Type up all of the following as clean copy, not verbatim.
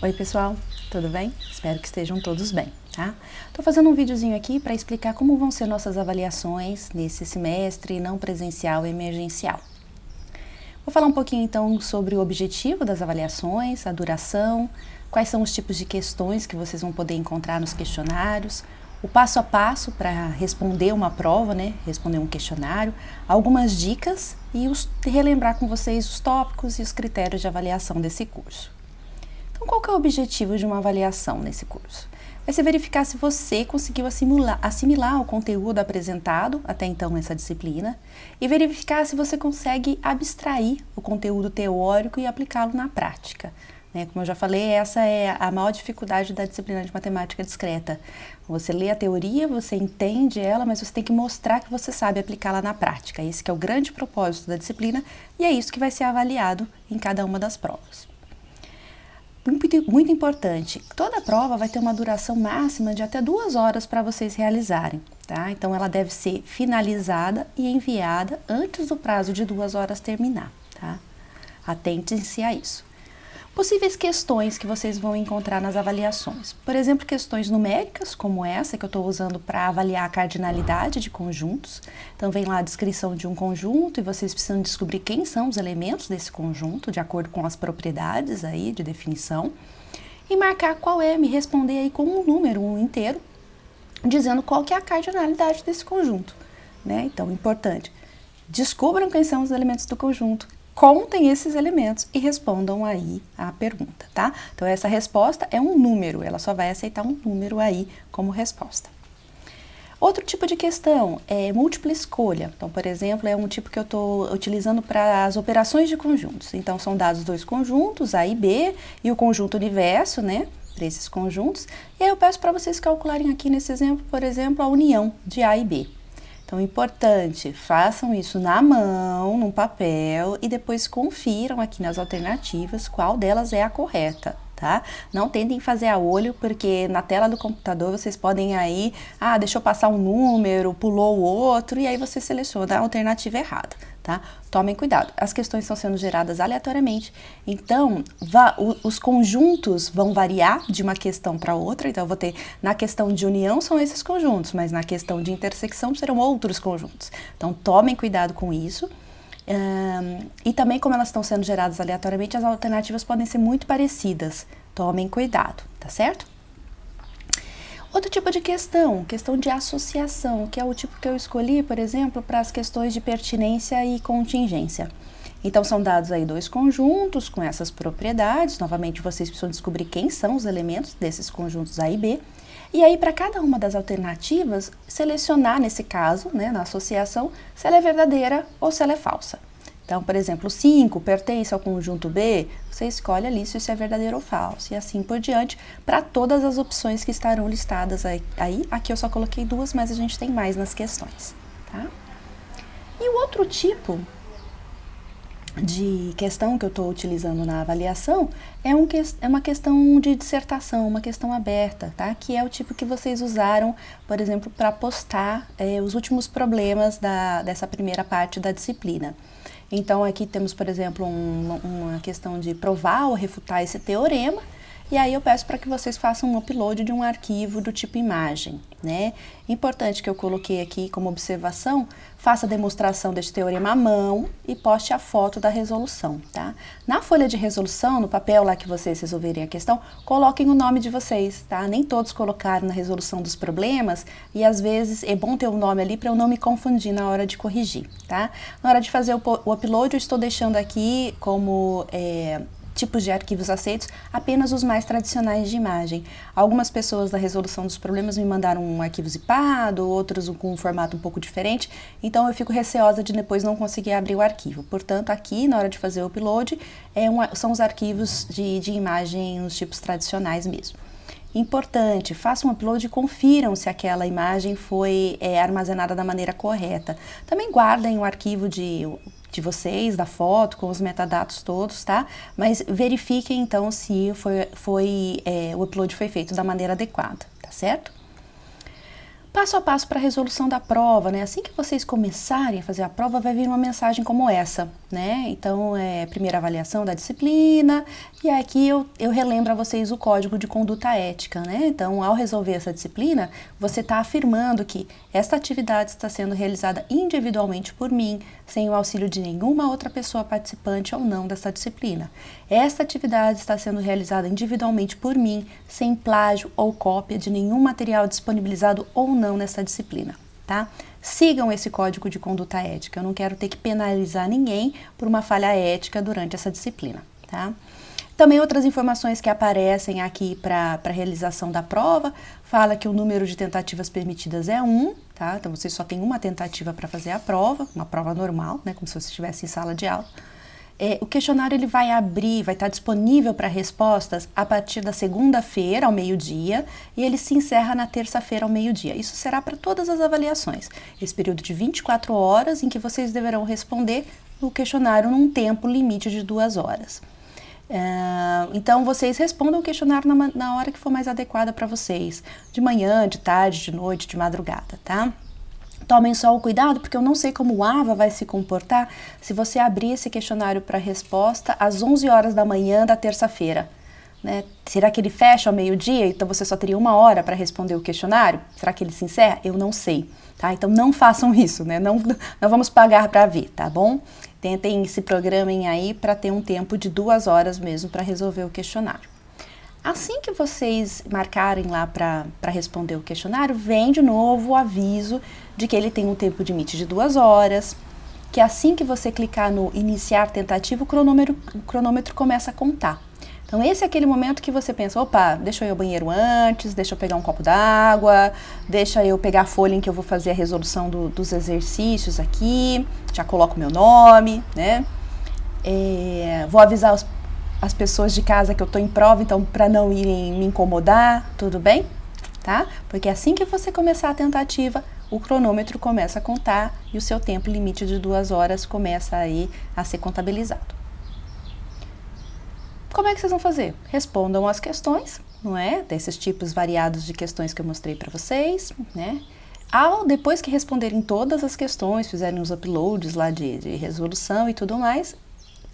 Oi pessoal, tudo bem? Espero que estejam todos bem, tá? Tô fazendo um videozinho aqui para explicar como vão ser nossas avaliações nesse semestre não presencial e emergencial. Vou falar um pouquinho então sobre o objetivo das avaliações, a duração, quais são os tipos de questões que vocês vão poder encontrar nos questionários, o passo a passo para responder uma prova, né? Responder um questionário, algumas dicas e relembrar com vocês os tópicos e os critérios de avaliação desse curso. Então, qual que é o objetivo de uma avaliação nesse curso? Vai ser verificar se você conseguiu assimilar o conteúdo apresentado até então nessa disciplina e verificar se você consegue abstrair o conteúdo teórico e aplicá-lo na prática. Como eu já falei, essa é a maior dificuldade da disciplina de matemática discreta. Você lê a teoria, você entende ela, mas você tem que mostrar que você sabe aplicá-la na prática. Esse que é o grande propósito da disciplina e é isso que vai ser avaliado em cada uma das provas. Muito importante, toda prova vai ter uma duração máxima de até 2 horas para vocês realizarem, tá? Então ela deve ser finalizada e enviada antes do prazo de 2 horas terminar, tá? Atentem-se a isso. Possíveis questões que vocês vão encontrar nas avaliações. Por exemplo, questões numéricas, como essa que eu estou usando para avaliar a cardinalidade de conjuntos. Então, vem lá a descrição de um conjunto e vocês precisam descobrir quem são os elementos desse conjunto, de acordo com as propriedades aí de definição. E marcar qual é, me responder aí com um número, um inteiro, dizendo qual que é a cardinalidade desse conjunto, né? Então, importante, descubram quem são os elementos do conjunto. Contem esses elementos e respondam aí a pergunta, tá? Então, essa resposta é um número, ela só vai aceitar um número aí como resposta. Outro tipo de questão é múltipla escolha. Então, por exemplo, é um tipo que eu estou utilizando para as operações de conjuntos. Então, são dados 2 conjuntos, A e B, e o conjunto universo, né? Para esses conjuntos. E aí eu peço para vocês calcularem aqui nesse exemplo, por exemplo, a união de A e B. Então, importante, façam isso na mão, num papel e depois confiram aqui nas alternativas qual delas é a correta, tá? Não tentem fazer a olho, porque na tela do computador vocês podem aí, deixou passar um número, pulou o outro e aí você seleciona a alternativa errada, tá? Tomem cuidado, as questões estão sendo geradas aleatoriamente, então os conjuntos vão variar de uma questão para outra, então eu vou ter, na questão de união são esses conjuntos, mas na questão de intersecção serão outros conjuntos. Então tomem cuidado com isso. E também, como elas estão sendo geradas aleatoriamente, as alternativas podem ser muito parecidas. Tomem cuidado, tá certo? Outro tipo de questão de associação, que é o tipo que eu escolhi, por exemplo, para as questões de pertinência e contingência. Então, são dados aí 2 conjuntos com essas propriedades. Novamente, vocês precisam descobrir quem são os elementos desses conjuntos A e B. E aí, para cada uma das alternativas, selecionar, nesse caso, né, na associação, se ela é verdadeira ou se ela é falsa. Então, por exemplo, 5 pertence ao conjunto B, você escolhe ali se isso é verdadeiro ou falso, e assim por diante, para todas as opções que estarão listadas aí. Aqui eu só coloquei 2, mas a gente tem mais nas questões, tá? E o outro tipo de questão que eu estou utilizando na avaliação é uma questão de dissertação, uma questão aberta, tá? Que é o tipo que vocês usaram, por exemplo, para postar os últimos problemas dessa primeira parte da disciplina. Então, aqui temos, por exemplo, uma questão de provar ou refutar esse teorema, e aí eu peço para que vocês façam um upload de um arquivo do tipo imagem, né? Importante que eu coloquei aqui como observação, faça a demonstração deste teorema à mão e poste a foto da resolução, tá? Na folha de resolução, no papel lá que vocês resolverem a questão, coloquem o nome de vocês, tá? Nem todos colocaram na resolução dos problemas e às vezes é bom ter o nome ali para eu não me confundir na hora de corrigir, tá? Na hora de fazer o upload, eu estou deixando aqui como tipos de arquivos aceitos, apenas os mais tradicionais de imagem. Algumas pessoas na resolução dos problemas me mandaram um arquivo zipado, outros com um formato um pouco diferente, então eu fico receosa de depois não conseguir abrir o arquivo. Portanto, aqui, na hora de fazer o upload, são os arquivos de imagem, os tipos tradicionais mesmo. Importante, façam um upload e confiram se aquela imagem foi armazenada da maneira correta. Também guardem o arquivo de vocês, da foto, com os metadados todos, tá? Mas verifiquem então se o upload foi feito da maneira adequada, tá certo? Passo a passo para a resolução da prova, né? Assim que vocês começarem a fazer a prova, vai vir uma mensagem como essa. né? Então, primeira avaliação da disciplina, e aqui eu relembro a vocês o Código de Conduta Ética, né? Então, ao resolver essa disciplina, você está afirmando que esta atividade está sendo realizada individualmente por mim, sem o auxílio de nenhuma outra pessoa participante ou não dessa disciplina. Esta atividade está sendo realizada individualmente por mim, sem plágio ou cópia de nenhum material disponibilizado ou não nessa disciplina, tá? Sigam esse código de conduta ética. Eu não quero ter que penalizar ninguém por uma falha ética durante essa disciplina, tá? Também outras informações que aparecem aqui para a realização da prova, fala que o número de tentativas permitidas é 1, tá? Então você só tem uma tentativa para fazer a prova, uma prova normal, né? Como se você estivesse em sala de aula. O questionário ele vai estar disponível para respostas a partir da segunda-feira ao meio-dia e ele se encerra na terça-feira ao meio-dia. Isso será para todas as avaliações. Esse período de 24 horas em que vocês deverão responder o questionário num tempo limite de 2 horas. Então, vocês respondam o questionário na hora que for mais adequada para vocês. De manhã, de tarde, de noite, de madrugada, tá? Tomem só o cuidado, porque eu não sei como o AVA vai se comportar se você abrir esse questionário para resposta às 11 horas da manhã da terça-feira, né? Será que ele fecha ao meio-dia? Então você só teria 1 hora para responder o questionário? Será que ele se encerra? Eu não sei, tá? Então não façam isso, né? Não vamos pagar para ver, tá bom? Tentem, se programem aí para ter um tempo de 2 horas mesmo para resolver o questionário. Assim que vocês marcarem lá para responder o questionário, vem de novo o aviso de que ele tem um tempo limite de 2 horas, que assim que você clicar no iniciar tentativa, o cronômetro começa a contar. Então esse é aquele momento que você pensa, opa, deixa eu ir ao banheiro antes, deixa eu pegar um copo d'água, deixa eu pegar a folha em que eu vou fazer a resolução dos exercícios aqui, já coloco meu nome, né? Vou avisar as pessoas de casa que eu tô em prova, então para não irem me incomodar, tudo bem? Tá? Porque assim que você começar a tentativa, o cronômetro começa a contar e o seu tempo limite de 2 horas começa aí a ser contabilizado. Como é que vocês vão fazer? Respondam as questões, não é? Desses tipos variados de questões que eu mostrei para vocês, né? Depois que responderem todas as questões, fizerem os uploads lá de resolução e tudo mais,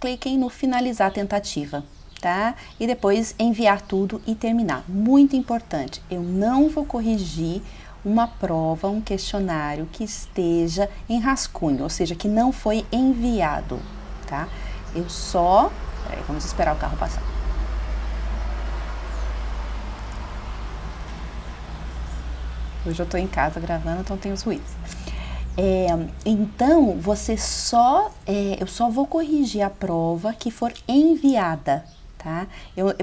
cliquem no finalizar a tentativa, tá? E depois enviar tudo e terminar. Muito importante, eu não vou corrigir uma prova, um questionário que esteja em rascunho, ou seja, que não foi enviado, tá? Peraí, vamos esperar o carro passar. Hoje eu tô em casa gravando, então tem os ruídos. Então, eu só vou corrigir a prova que for enviada, tá?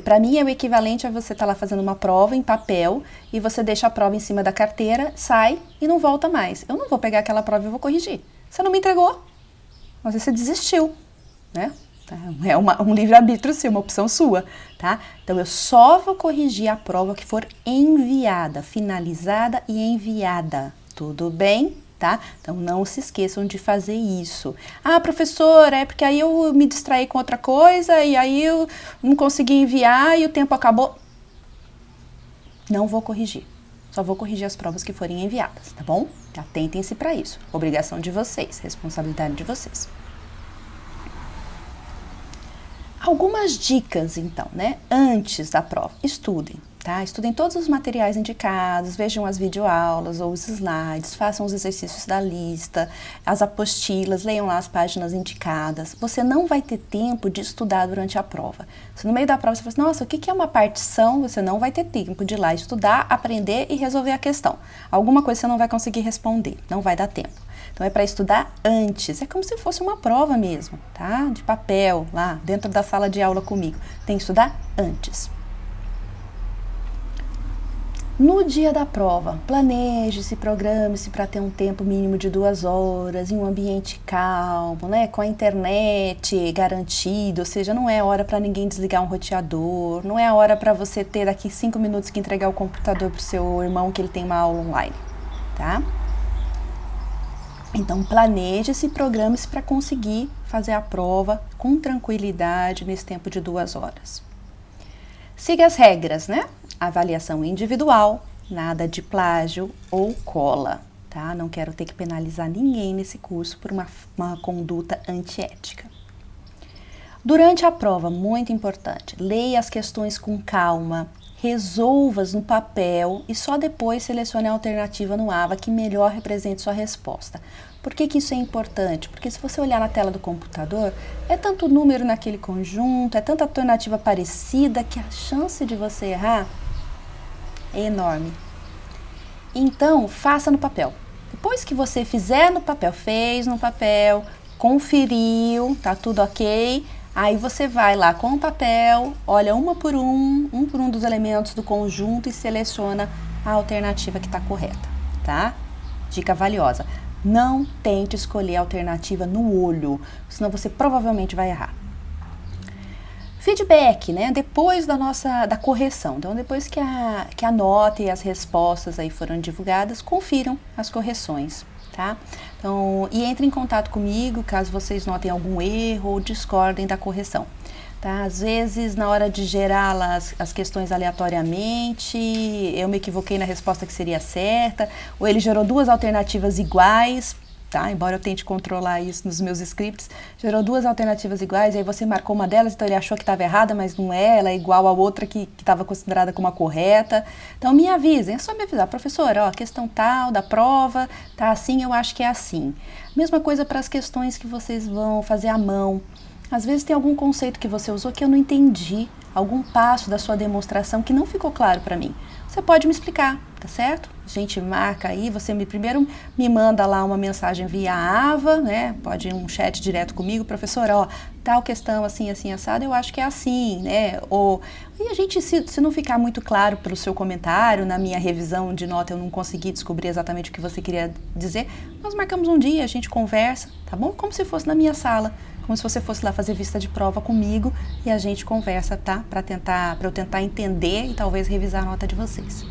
Para mim é o equivalente a você estar lá fazendo uma prova em papel e você deixa a prova em cima da carteira, sai e não volta mais. Eu não vou pegar aquela prova e vou corrigir. Você não me entregou, mas você desistiu, né? É um livre-arbítrio seu, uma opção sua, tá? Então, eu só vou corrigir a prova que for enviada, finalizada e enviada, tudo bem? Tá? Então, não se esqueçam de fazer isso. Ah, professora, é porque aí eu me distraí com outra coisa e aí eu não consegui enviar e o tempo acabou. Não vou corrigir. Só vou corrigir as provas que forem enviadas, tá bom? Atentem-se para isso. Obrigação de vocês, responsabilidade de vocês. Algumas dicas, então, né? Antes da prova, estudem. Tá? Estudem todos os materiais indicados, vejam as videoaulas ou os slides, façam os exercícios da lista, as apostilas, leiam lá as páginas indicadas. Você não vai ter tempo de estudar durante a prova. Se no meio da prova você fala assim, nossa, o que é uma partição? Você não vai ter tempo de ir lá estudar, aprender e resolver a questão. Alguma coisa você não vai conseguir responder, não vai dar tempo. Então é para estudar antes, é como se fosse uma prova mesmo, tá? De papel, lá dentro da sala de aula comigo. Tem que estudar antes. No dia da prova, planeje-se, programe-se para ter um tempo mínimo de 2 horas, em um ambiente calmo, né, com a internet garantida, ou seja, não é hora para ninguém desligar um roteador, não é a hora para você ter daqui 5 minutos que entregar o computador para o seu irmão que ele tem uma aula online, tá? Então, planeje-se, programe-se para conseguir fazer a prova com tranquilidade nesse tempo de 2 horas. Siga as regras, né? Avaliação individual, nada de plágio ou cola, tá? Não quero ter que penalizar ninguém nesse curso por uma conduta antiética, Durante a prova, muito importante, leia as questões com calma, resolva-as no papel e só depois selecione a alternativa no AVA que melhor represente sua resposta. Por que isso é importante? Porque se você olhar na tela do computador, é tanto número naquele conjunto, é tanta alternativa parecida que a chance de você errar é enorme. Então, faça no papel. Depois que você fizer no papel, fez no papel, conferiu, tá tudo ok, aí você vai lá com o papel, olha um por um dos elementos do conjunto e seleciona a alternativa que está correta, tá? Dica valiosa. Não tente escolher a alternativa no olho, senão você provavelmente vai errar. Feedback, né? Depois da correção. Então, depois que a nota e as respostas aí foram divulgadas, confiram as correções, tá? Então, e entre em contato comigo caso vocês notem algum erro ou discordem da correção. Tá? Às vezes, na hora de gerar as questões aleatoriamente, eu me equivoquei na resposta que seria certa, ou ele gerou duas alternativas iguais, tá? Embora eu tente controlar isso nos meus scripts, gerou duas alternativas iguais, e aí você marcou uma delas, então ele achou que estava errada, mas não é, ela é igual a outra que estava considerada como a correta. Então me avisem, é só me avisar, professora, ó, a questão tal da prova, tá assim, eu acho que é assim. Mesma coisa para as questões que vocês vão fazer à mão. Às vezes tem algum conceito que você usou que eu não entendi, algum passo da sua demonstração que não ficou claro para mim. Você pode me explicar, tá certo? A gente marca aí, você primeiro me manda lá uma mensagem via AVA, né? Pode ir um chat direto comigo, professora, ó, tal questão assim, assim, assado, eu acho que é assim, né? E a gente, se não ficar muito claro pelo seu comentário, na minha revisão de nota eu não consegui descobrir exatamente o que você queria dizer, nós marcamos um dia, a gente conversa, tá bom? Como se fosse na minha sala. Como se você fosse lá fazer vista de prova comigo e a gente conversa, tá? Para eu tentar entender e talvez revisar a nota de vocês.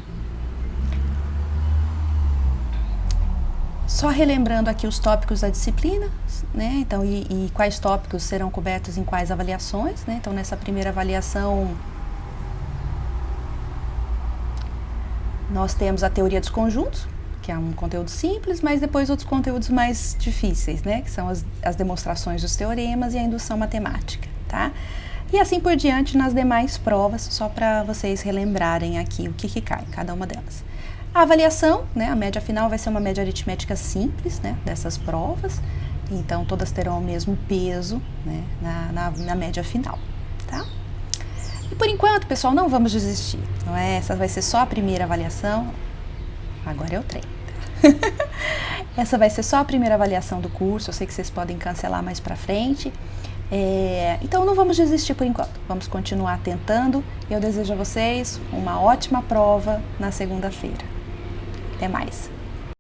Só relembrando aqui os tópicos da disciplina, né? Então, e quais tópicos serão cobertos em quais avaliações, né? Então, nessa primeira avaliação, nós temos a teoria dos conjuntos, que é um conteúdo simples, mas depois outros conteúdos mais difíceis, né? Que são as demonstrações dos teoremas e a indução matemática, tá? E assim por diante nas demais provas, só para vocês relembrarem aqui o que cai em cada uma delas. A avaliação, né? A média final vai ser uma média aritmética simples, né? Dessas provas, então todas terão o mesmo peso, né? Na média final, tá? E por enquanto, pessoal, não vamos desistir, não é? Essa vai ser só a primeira avaliação. Agora é o trem. Essa vai ser só a primeira avaliação do curso, eu sei que vocês podem cancelar mais pra frente. Então não vamos desistir por enquanto, vamos continuar tentando. Eu desejo a vocês uma ótima prova na segunda-feira. Até mais!